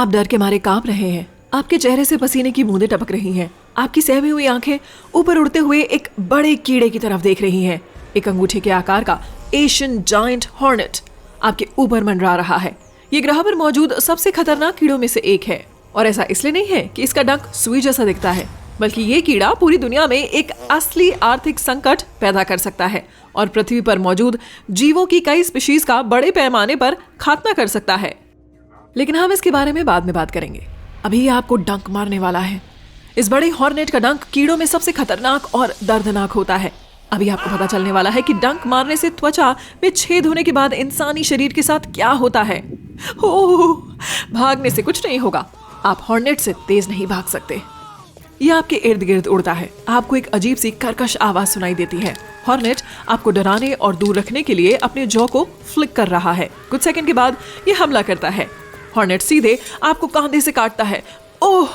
आप डर के मारे कांप रहे हैं, आपके चेहरे से पसीने की बूंदें टपक रही हैं, आपकी सहमी हुई आंखें ऊपर उड़ते हुए एक बड़े कीड़े की तरफ देख रही हैं। एक अंगूठे के आकार का एशियन जायंट हॉर्नेट आपके ऊपर मंडरा रहा है। ये ग्रह पर मौजूद सबसे खतरनाक कीड़ों में से एक है, और ऐसा इसलिए नहीं है कि इसका डंक सुई जैसा दिखता है, बल्कि ये कीड़ा पूरी दुनिया में एक असली आर्थिक संकट पैदा कर सकता है और पृथ्वी पर मौजूद जीवों की कई स्पीशीज का बड़े पैमाने पर खात्मा कर सकता है। लेकिन हम इसके बारे में बाद में बात करेंगे। अभी ये आपको डंक मारने वाला है। इस बड़े हॉर्नेट का डंक कीड़ों में सबसे खतरनाक और दर्दनाक होता है। अभी आपको पता चलने वाला है कि डंक मारने से त्वचा में छेद होने के बाद इंसानी शरीर के साथ क्या होता है। ओह, भागने से कुछ नहीं होगा, आप हॉर्नेट से तेज नहीं भाग सकते। यह आपके इर्द गिर्द उड़ता है, आपको एक अजीब सी कर्कश आवाज सुनाई देती है। हॉर्नेट आपको डराने और दूर रखने के लिए अपने जॉ को फ्लिक कर रहा है। कुछ सेकंड के बाद यह हमला करता है। हॉर्नेट सीधे आपको कंधे से काटता है। ओह,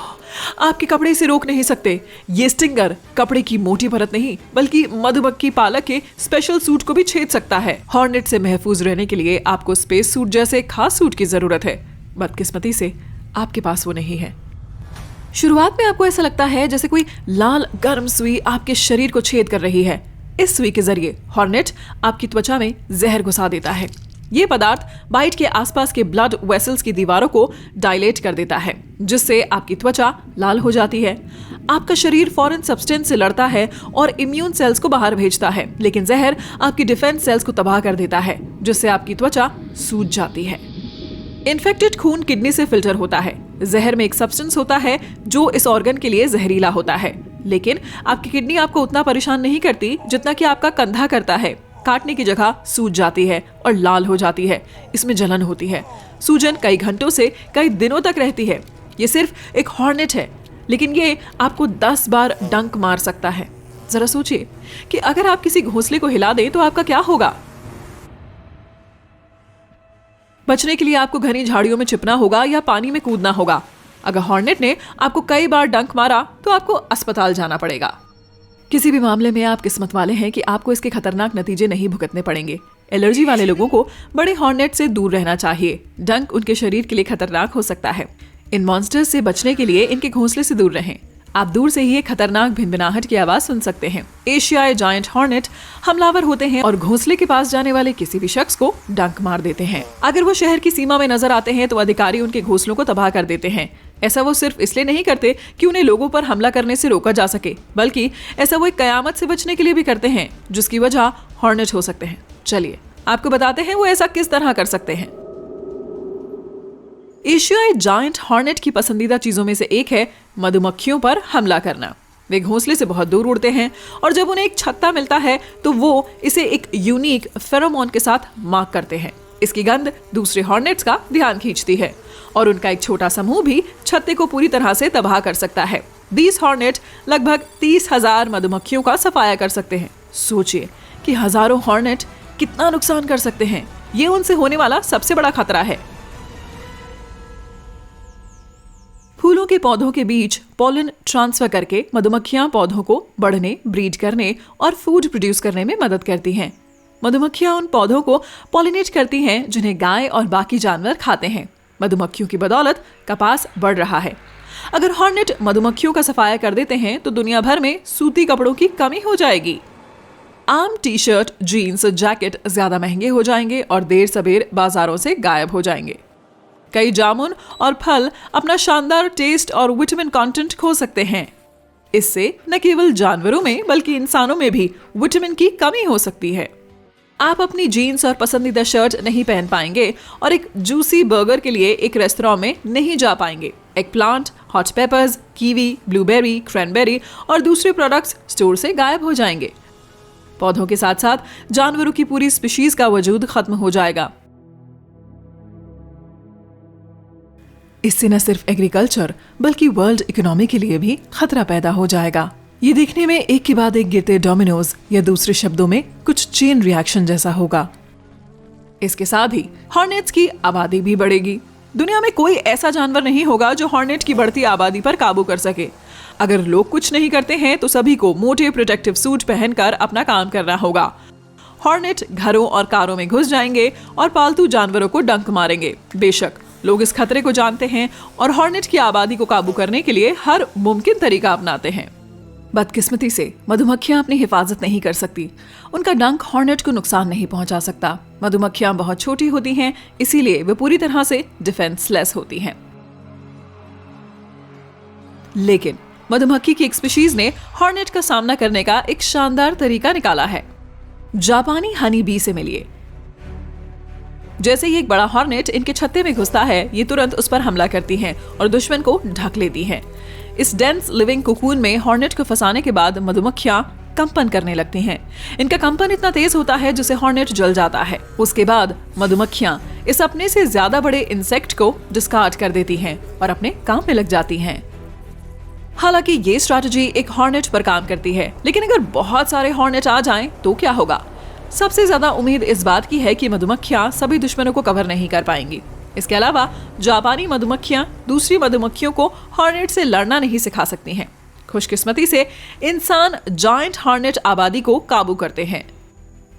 आपके कपड़े से रोक नहीं सकते। ये स्टिंगर कपड़े की मोटी परत नहीं, बल्कि मधुमक्खी पालक के स्पेशल सूट को भी छेद सकता है। हॉर्नेट से महफूज रहने के लिए आपको स्पेस सूट जैसे खास सूट की जरूरत है। बदकिस्मती से आपके पास वो नहीं है। शुरुआत में आपको ऐसा लगता है जैसे कोई लाल गर्म सुई आपके शरीर को छेद कर रही है। इस सुई के जरिए हॉर्नेट आपकी त्वचा में जहर घुसा देता है। ये पदार्थ बाइट के आसपास के ब्लड वेसल्स की दीवारों को डायलेट कर देता है, जिससे आपकी त्वचा लाल हो जाती है। आपका शरीर फॉरेन सब्सटेंस से लड़ता है और इम्यून सेल्स को बाहर भेजता है, लेकिन जहर आपकी डिफेंस सेल्स को तबाह कर देता है, जिससे आपकी त्वचा सूज जाती है। इन्फेक्टेड खून किडनी से फिल्टर होता है। जहर में एक सब्सटेंस होता है जो इस ऑर्गन के लिए जहरीला होता है, लेकिन आपकी किडनी आपको उतना परेशान नहीं करती जितना कि आपका कंधा करता है। काटने की जगह सूज जाती है और लाल हो जाती है। इसमें जलन होती है। सूजन कई घंटों से कई दिनों तक रहती है। ये सिर्फ एक हॉर्नेट है, लेकिन ये आपको 10 बार डंक मार सकता है। जरा सोचिए कि अगर आप किसी घोंसले को हिला दें तो आपका क्या होगा। बचने के लिए आपको घनी झाड़ियों में छिपना होगा या पानी में कूदना होगा। अगर हॉर्नेट ने आपको कई बार डंक मारा तो आपको अस्पताल जाना पड़ेगा। किसी भी मामले में आप किस्मत वाले हैं कि आपको इसके खतरनाक नतीजे नहीं भुगतने पड़ेंगे। एलर्जी वाले लोगों को बड़े हॉर्नेट से दूर रहना चाहिए। डंक उनके शरीर के लिए खतरनाक हो सकता है। इन मॉन्स्टर्स से बचने के लिए इनके घोंसले से दूर रहें। आप दूर से ही एक खतरनाक भिनभिनाहट की आवाज सुन सकते हैं। एशियाई जायंट हॉर्नेट हमलावर होते हैं और घोंसले के पास जाने वाले किसी भी शख्स को डंक मार देते हैं। अगर वो शहर की सीमा में नजर आते हैं तो अधिकारी उनके घोंसलों को तबाह कर देते हैं। ऐसा वो सिर्फ इसलिए नहीं करते कि उन्हें लोगों पर हमला करने से रोका जा सके, बल्कि ऐसा वो एक कयामत से बचने के लिए भी करते हैं, जिसकी वजह हॉर्नेट हो सकते हैं। चलिए आपको बताते हैं वो ऐसा किस तरह कर सकते हैं। एशियाई जायंट हॉर्नेट की पसंदीदा चीजों में से एक है मधुमक्खियों पर हमला करना। वे घोंसले से बहुत दूर उड़ते हैं और जब उन्हें एक छत्ता मिलता है तो वो इसे एक यूनिक फेरोमोन के साथ मार्क करते हैं। इसकी गंध दूसरे हॉर्नेट्स का ध्यान खींचती है और उनका एक छोटा समूह भी छत्ते को पूरी तरह से तबाह कर सकता है। 20 हॉर्नेट लगभग 30,000 मधुमक्खियों का सफाया कर सकते हैं। सोचिए कि हजारों हॉर्नेट कितना नुकसान कर सकते हैं। ये उनसे होने वाला सबसे बड़ा खतरा है। फूलों के पौधों के बीच पॉलन ट्रांसफर करके मधुमक्खियां पौधों को बढ़ने, ब्रीड करने और फूड प्रोड्यूस करने में मदद करती हैं। मधुमक्खियां उन पौधों को पॉलिनेट करती हैं जिन्हें गाय और बाकी जानवर खाते हैं। मधुमक्खियों की बदौलत कपास बढ़ रहा है। अगर हॉर्नेट मधुमक्खियों का सफाया कर देते हैं तो दुनिया भर में सूती कपड़ों की कमी हो जाएगी। आम टी शर्ट, जीन्स, जैकेट ज्यादा महंगे हो जाएंगे और देर सबेर बाजारों से गायब हो जाएंगे। कई जामुन और फल अपना शानदार टेस्ट और विटामिन कंटेंट खो सकते हैं। इससे न केवल जानवरों में बल्कि इंसानों में भी विटामिन की कमी हो सकती है। आप अपनी जीन्स और पसंदीदा शर्ट नहीं पहन पाएंगे और एक जूसी बर्गर के लिए एक रेस्तरां में नहीं जा पाएंगे। Eggplant, hot papers, kiwi, blueberry, cranberry और दूसरे प्रोडक्ट्स स्टोर से गायब हो जाएंगे। पौधों के साथ साथ जानवरों की पूरी स्पीशीज का वजूद खत्म हो जाएगा। इससे न सिर्फ एग्रीकल्चर बल्कि वर्ल्ड इकोनॉमी के लिए भी खतरा पैदा हो जाएगा। ये देखने में एक के बाद एक गिरते डोमिनोज या दूसरे शब्दों में कुछ चेन रिएक्शन जैसा होगा। इसके साथ ही हॉर्नेट्स की आबादी भी बढ़ेगी। दुनिया में कोई ऐसा जानवर नहीं होगा जो हॉर्नेट की बढ़ती आबादी पर काबू कर सके। अगर लोग कुछ नहीं करते हैं तो सभी को मोटे प्रोटेक्टिव सूट पहनकर अपना काम करना होगा। हॉर्नेट घरों और कारों में घुस जाएंगे और पालतू जानवरों को डंक मारेंगे। बेशक लोग इस खतरे को जानते हैं और हॉर्नेट की आबादी को काबू करने के लिए हर मुमकिन तरीका अपनाते हैं। बदकिस्मती से मधुमक्खियां अपनी हिफाजत नहीं कर सकती। उनका डंक हॉर्नेट को नुकसान नहीं पहुंचा सकता। मधुमक्खियां बहुत छोटी होती हैं, इसीलिए वे पूरी तरह से डिफेंसलेस होती हैं। लेकिन मधुमक्खी की एक स्पीशीज ने हॉर्नेट का सामना करने का एक शानदार तरीका निकाला है। जापानी हनी बी से मिलिए। जैसे ही एक बड़ा हॉर्नेट इनके छत्ते में घुसता है, ये तुरंत उस पर हमला करती हैं और दुश्मन को ढक लेती हैं। इस डेंस लिविंग कोकून में हॉर्नेट को फंसाने के बाद मधुमक्खियां कंपन करने लगती हैं। इनका कंपन इतना तेज होता है जिससे हॉर्नेट जल जाता है। उसके बाद मधुमक्खियां इस अपने से ज्यादा बड़े इंसेक्ट को डिस्कार्ड कर देती हैं और अपने काम में लग जाती हैं। हालांकि ये स्ट्रैटेजी एक हॉर्नेट पर काम करती है, लेकिन अगर बहुत सारे हॉर्नेट आ जाएं तो क्या होगा? सबसे ज्यादा उम्मीद इस बात की है कि मधुमक्खियां सभी दुश्मनों को कवर नहीं कर पाएंगी। इसके अलावा जापानी मधुमक्खियां दूसरी मधुमक्खियों को हॉर्नेट से लड़ना नहीं सिखा सकती हैं। खुशकिस्मती से इंसान जायंट हॉर्नेट आबादी को काबू करते हैं।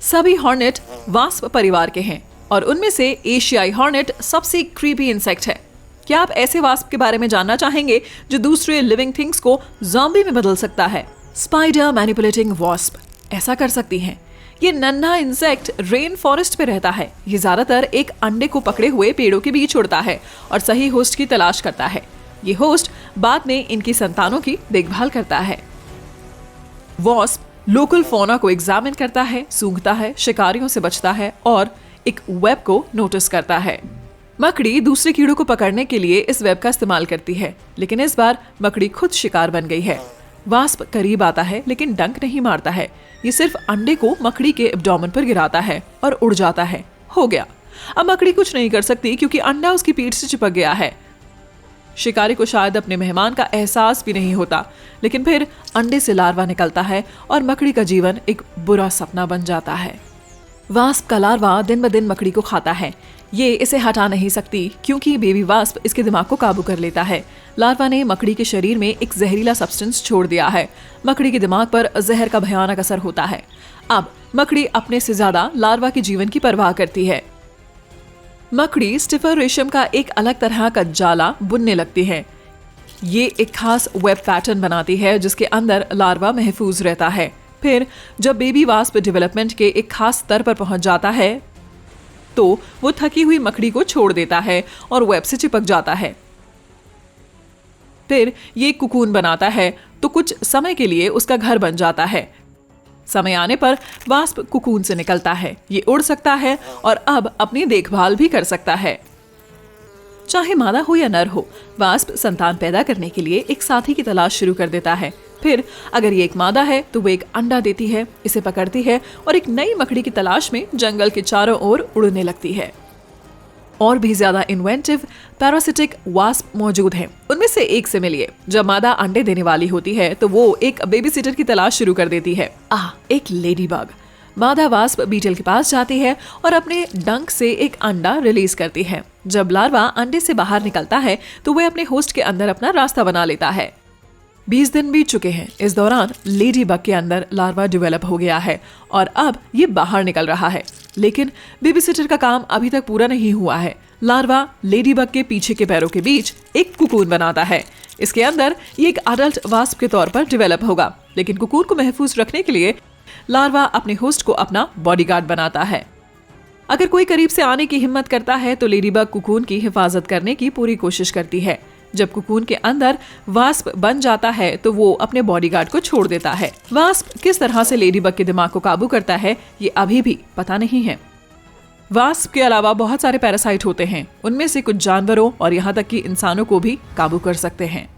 सभी हॉर्नेट वास्प परिवार के हैं और उनमें से एशियाई हॉर्नेट सबसे क्रीपी इंसेक्ट है। क्या आप ऐसे वास्प के बारे में जानना चाहेंगे जो दूसरे लिविंग थिंग्स को ज़ॉम्बी में बदल सकता है? स्पाइडर मैनिपुलेटिंग वास्प ऐसा कर सकती हैं। ये नन्हा इंसेक्ट रेन फॉरेस्ट पे रहता है। ये ज्यादातर एक अंडे को पकड़े हुए पेड़ों के बीच उड़ता है और सही होस्ट की तलाश करता है। ये होस्ट बाद में इनकी संतानों की देखभाल करता है। वास्प लोकल फौना को एग्जामिन करता है, सूंघता है, शिकारियों से बचता है और एक वेब को नोटिस करता है। मकड़ी दूसरे कीड़ों को पकड़ने के लिए इस वेब का इस्तेमाल करती है, लेकिन इस बार मकड़ी खुद शिकार बन गई है। वास्प करीब आता है लेकिन डंक नहीं मारता है। ये सिर्फ अंडे को मकड़ी के एब्डोमेन पर गिराता है और उड़ जाता है। हो गया। अब मकड़ी कुछ नहीं कर सकती क्योंकि अंडा उसकी पीठ से चिपक गया है। शिकारी को शायद अपने मेहमान का एहसास भी नहीं होता, लेकिन फिर अंडे से लार्वा निकलता है और मकड़ी का जीवन एक बुरा सपना बन जाता है। वास्प का लार्वा दिन ब दिन मकड़ी को खाता है। ये इसे हटा नहीं सकती क्योंकि बेबी वास्प इसके दिमाग को काबू कर लेता है। लार्वा ने मकड़ी के शरीर में एक जहरीला सब्सटेंस छोड़ दिया है। मकड़ी के दिमाग पर जहर का भयानक असर होता है। अब मकड़ी अपने से ज्यादा लार्वा के जीवन की परवाह करती है। मकड़ी स्टिफर रेशम का एक अलग तरह का जाला बुनने लगती है। ये एक खास वेब पैटर्न बनाती है जिसके अंदर लार्वा महफूज रहता है। फिर जब बेबी वास्प डेवलपमेंट के एक खास स्तर पर पहुंच जाता है तो वो थकी हुई मकड़ी को छोड़ देता है और वेब से चिपक जाता है। फिर ये कुकून बनाता है तो कुछ समय के लिए उसका घर बन जाता है। समय आने पर वास्प कुकून से निकलता है। ये उड़ सकता है और अब अपनी देखभाल भी कर सकता है। चाहे मादा हो या नर हो, वास्प संतान पैदा करने के लिए एक साथी की तलाश शुरू कर देता है। फिर अगर ये एक मादा है तो वो एक अंडा देती है, इसे पकड़ती है और एक नई मकड़ी की तलाश में जंगल के चारों ओर उड़ने लगती है। और भी ज्यादा इन्वेंटिव पैरासिटिक वास्प मौजूद हैं। उनमें से एक से मिलिए। जब मादा अंडे देने वाली होती है तो वो एक बेबी सिटर की तलाश शुरू कर देती है। एक लेडी बग। मादा वास्प बीटल के पास जाती है और अपने डंक से एक अंडा रिलीज करती है। जब लार्वा अंडे से बाहर निकलता है तो वह अपने होस्ट के अंदर अपना रास्ता बना लेता है। 20 दिन बीत चुके हैं। इस दौरान लेडी बग के अंदर लार्वा डेवलप हो गया है और अब ये बाहर निकल रहा है। लेकिन बेबी सिटर का काम अभी तक पूरा नहीं हुआ है। लार्वा लेडी बग के पीछे के पैरों के बीच एक कुकून बनाता है। इसके अंदर ये एक अडल्ट वास्प के तौर पर डेवलप होगा, लेकिन कुकून को महफूज रखने के लिए लार्वा अपने होस्ट को अपना बॉडीगार्ड बनाता है। अगर कोई करीब से आने की हिम्मत करता है तो लेडीबग कुकून की हिफाजत करने की पूरी कोशिश करती है। जब कुकून के अंदर वास्प बन जाता है तो वो अपने बॉडीगार्ड को छोड़ देता है। वास्प किस तरह से लेडीबग के दिमाग को काबू करता है ये अभी भी पता नहीं है। वास्प के अलावा बहुत सारे पैरासाइट होते हैं। उनमें से कुछ जानवरों और यहाँ तक कि इंसानों को भी काबू कर सकते हैं।